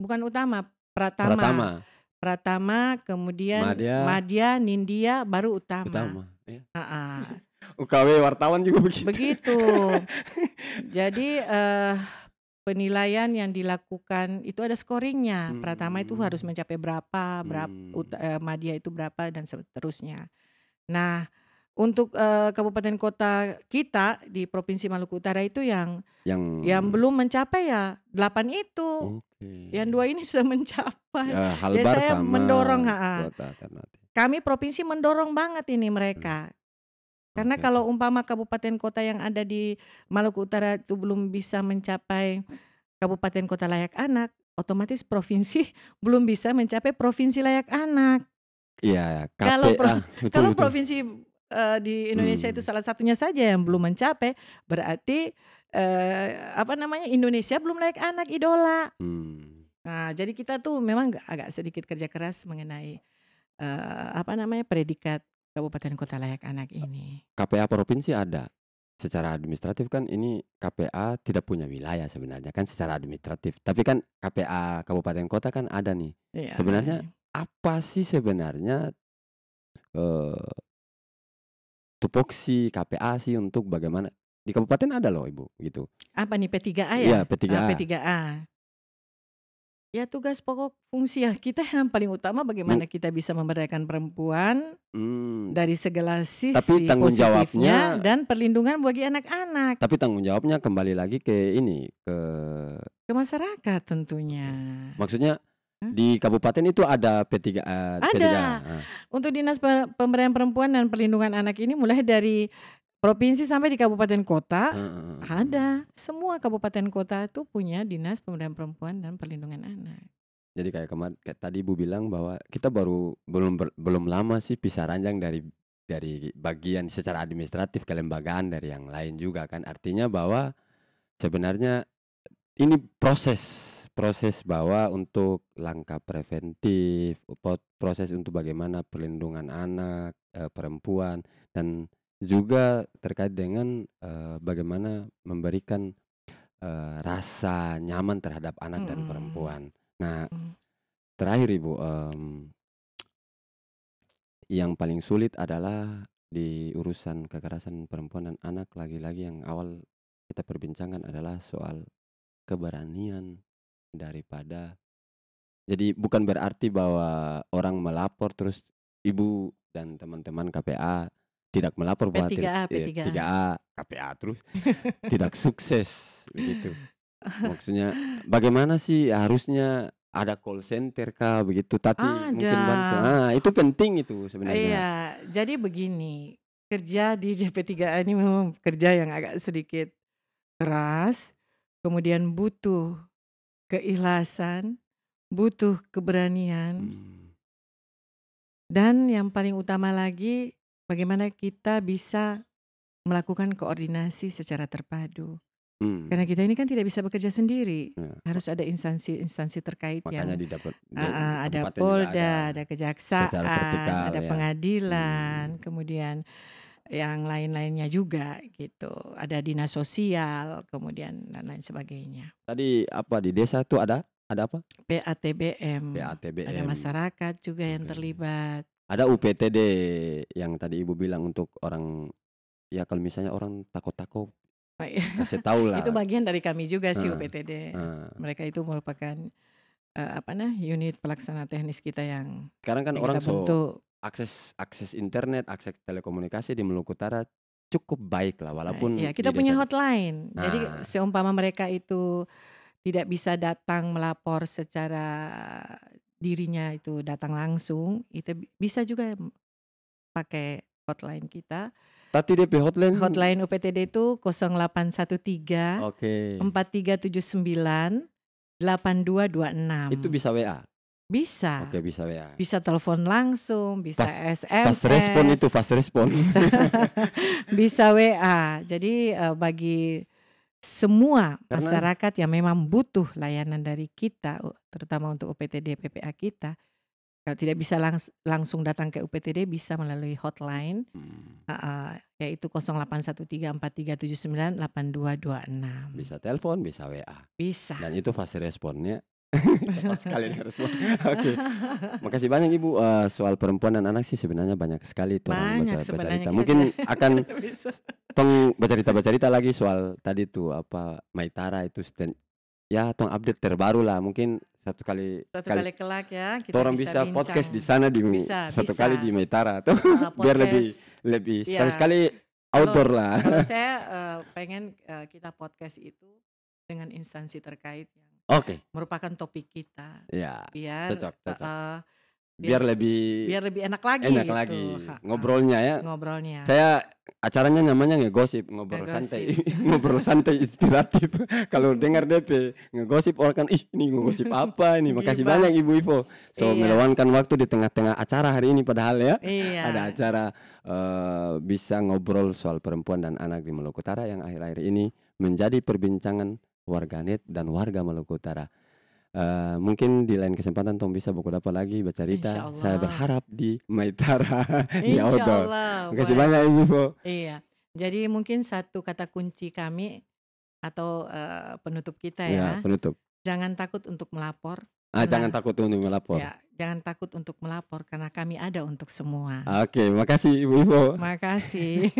B: bukan utama, pratama.
A: pratama,
B: Pratama, kemudian
A: madya,
B: madya, nindya, baru utama.
A: utama, iya.
B: Heeh,
A: UKW wartawan juga begitu.
B: begitu. Jadi, penilaian yang dilakukan itu ada scoring-nya. Pratama itu harus
A: Mmm,
B: mencapai berapa,
A: mmm,
B: madya itu berapa dan seterusnya. Nah, untuk, kabupaten kota kita di Provinsi Maluku Utara itu yang
A: Yang
B: belum mencapai ya 8 itu,
A: oke.
B: yang 2 ini sudah mencapai.
A: Ya,
B: Jadi
A: Halbar
B: saya
A: sama
B: mendorong heeh,
A: kuota alternatif.
B: kami provinsi mendorong banget ini
A: Mmm,
B: mereka. Karena
A: oke oke.
B: kalau umpama kabupaten kota yang ada di Maluku Utara itu belum bisa mencapai kabupaten kota layak anak, otomatis provinsi belum bisa mencapai provinsi layak anak.
A: Iya,
B: Kalau pro
A: KPA, betul
B: kalau
A: betul.
B: provinsi, di Indonesia itu
A: Mmm,
B: salah satunya saja yang belum mencapai, berarti, apa namanya, Indonesia belum layak anak, idola.
A: mmm.
B: Nah, jadi kita tuh memang agak sedikit kerja keras mengenai, apa namanya, predikat kabupaten kota layak anak ini.
A: KPA provinsi ada. Secara administratif kan ini KPA tidak punya wilayah sebenarnya kan secara administratif. Tapi kan KPA kabupaten kota kan ada nih.
B: Iya,
A: Sebenarnya apa sih sebenarnya, eee, tupoksi KPA sih untuk bagaimana di kabupaten ada loh Ibu, gitu.
B: apa nih P3A ya?
A: Iya P3A.
B: P3A. Ya tugas pokok fungsi ya kita yang paling utama
A: Meng
B: bagaimana kita bisa memberdayakan perempuan
A: mmm,
B: dari segala
A: tapi
B: sisi
A: tanggung
B: positifnya
A: jawabnya
B: dan perlindungan bagi anak-anak,
A: tapi tanggung jawabnya kembali lagi ke ini, ke
B: ke masyarakat tentunya.
A: oke. Maksudnya
B: Hah?
A: di kabupaten itu ada P3A,
B: Ada,
A: heeh.
B: untuk Dinas Pemberdayaan Perempuan dan Perlindungan Anak ini mulai dari provinsi sampai di kabupaten kota,
A: Heeh heeh heeh.
B: ada. Semua kabupaten kota itu punya Dinas Pemberdayaan Perempuan dan Perlindungan Anak.
A: Jadi kayak tadi Ibu bilang bahwa kita belum lama sih pisah ranjang dari bagian secara administratif kelembagaan dari yang lain juga kan. Artinya bahwa sebenarnya ini proses bahwa untuk langkah preventif, proses untuk bagaimana perlindungan anak, perempuan dan juga terkait dengan, bagaimana memberikan, rasa nyaman terhadap anak dan
B: Mhm,
A: perempuan. Nah,
B: mhm.
A: terakhir Ibu, yang paling sulit adalah di urusan kekerasan perempuan dan anak lagi-lagi yang awal kita perbincangkan adalah soal keberanian daripada jadi bukan berarti bahwa orang melapor terus Ibu dan teman-teman KPA tidak melapor bahwa
B: P3A P3A.
A: 3A KPA terus tidak sukses begitu. Maksudnya bagaimana sih harusnya ada call center kah begitu, tadi mungkin bantu
B: Ada.
A: itu penting itu sebenarnya.
B: Iya, jadi begini, kerja di JP3A ini memang kerja yang agak sedikit keras, kemudian butuh keikhlasan, butuh keberanian,
A: Mmm,
B: dan yang paling utama lagi bagaimana kita bisa melakukan koordinasi secara terpadu. Karena
A: mmm,
B: kita ini kan tidak bisa bekerja sendiri,
A: ya,
B: harus ada instansi-instansi terkait
A: makanya
B: yang
A: di
B: ada
A: kabupaten juga ada
B: Polda, ada
A: secara
B: kejaksaan,
A: vertikal
B: ada
A: ya.
B: pengadilan,
A: Mmm,
B: kemudian yang lain-lainnya juga gitu, ada dinas sosial, kemudian dan lain sebagainya.
A: tadi apa di desa tuh ada apa?
B: PATBM, ada
A: PATBM,
B: masyarakat juga yang
A: oke.
B: terlibat.
A: Ada UPTD yang tadi Ibu bilang untuk orang ya kalau misalnya orang takut-takut
B: Oh iya,
A: kasih
B: itu
A: tahulah,
B: bagian dari kami juga sih
A: heeh
B: UPTD.
A: heeh.
B: Mereka itu merupakan, apa nah, unit pelaksana teknis kita
A: Sekarang kan
B: yang
A: orang
B: kita bentuk.
A: akses akses internet, akses telekomunikasi di Maluku Utara cukup baik lah
B: Ya
A: walaupun
B: kita
A: di
B: punya
A: desa
B: hotline, jadi
A: nah,
B: seumpama mereka itu tidak bisa datang melapor secara dirinya itu datang langsung, itu bisa juga pakai hotline kita.
A: tapi DP hotline
B: Hotline UPTD itu 0813
A: oke,
B: 4379
A: itu
B: 8226.
A: bisa WA?
B: Bisa,
A: Oke bisa WA.
B: bisa telepon langsung, bisa
A: Fast fast respon itu,
B: SMS,
A: fast respon.
B: bisa bisa WA. Jadi, bagi semua
A: Karena
B: masyarakat yang memang butuh layanan dari kita, terutama untuk UPTD PPA kita, kalau tidak bisa langsung datang ke UPTD bisa melalui hotline,
A: mmm,
B: heeh, yaitu 0813 4379 8226.
A: bisa telepon, bisa WA
B: Bisa.
A: dan itu fast responnya cepat sekali dia respon. Oke. Makasih banyak Ibu, soal perempuan dan anak sih sebenarnya banyak sekali torang
B: Banyak sebenarnya
A: bercerita.
B: kita tidak
A: Mungkin akan
B: bisa.
A: tong bercerita-bercerita lagi soal tadi tuh apa, Maitara itu ya tong update terbaru lah mungkin satu kali
B: Suatu
A: kali
B: kali kelak ya kita
A: torang
B: bisa
A: bisa podcast di
B: bincang.
A: sana
B: Bisa
A: satu kali
B: bisa,
A: di Maitara tuh biar
B: podcast
A: lebih lebih
B: Iya,
A: sekali-sekali
B: kalau
A: outdoor lah.
B: kalau saya, pengen, kita podcast itu dengan instansi terkait yang
A: Oke,
B: merupakan topik kita,
A: ya
B: biar
A: cocok cocok.
B: biar
A: Biar lebih
B: biar lebih enak
A: enak
B: lagi gitu,
A: lagi
B: heeh,
A: ngobrolnya ya.
B: ngobrolnya,
A: Saya acaranya namanya ngegosip, ngobrol
B: ngegosip.
A: santai, ngobrol santai inspiratif. Kalau dengar DP ngegosip orang kan, "Ih, ini ngegosip apa ini?" Makasih
B: Gibah,
A: banyak Ibu Ivo. So,
B: iya
A: meluangkan waktu di tengah-tengah acara hari ini padahal ya. Ada
B: iya,
A: acara bisa ngobrol soal perempuan dan anak di Maluku Utara yang akhir-akhir ini menjadi perbincangan warganet dan warga Maluku Utara. Mungkin di lain kesempatan tong bisa baku dapat lagi bercerita. Saya
B: insyaallah
A: berharap di Maitara di outdoor.
B: insyaallah,
A: Makasih
B: boleh.
A: banyak Ibu Ivo.
B: Iya, jadi mungkin satu kata kunci kami atau, penutup kita
A: Ya,
B: ya,
A: penutup.
B: jangan takut untuk melapor
A: Jangan
B: karena
A: takut untuk melapor.
B: ya, jangan takut untuk melapor karena kami ada untuk semua.
A: Oke, makasih Ibu Ivo.
B: Makasih.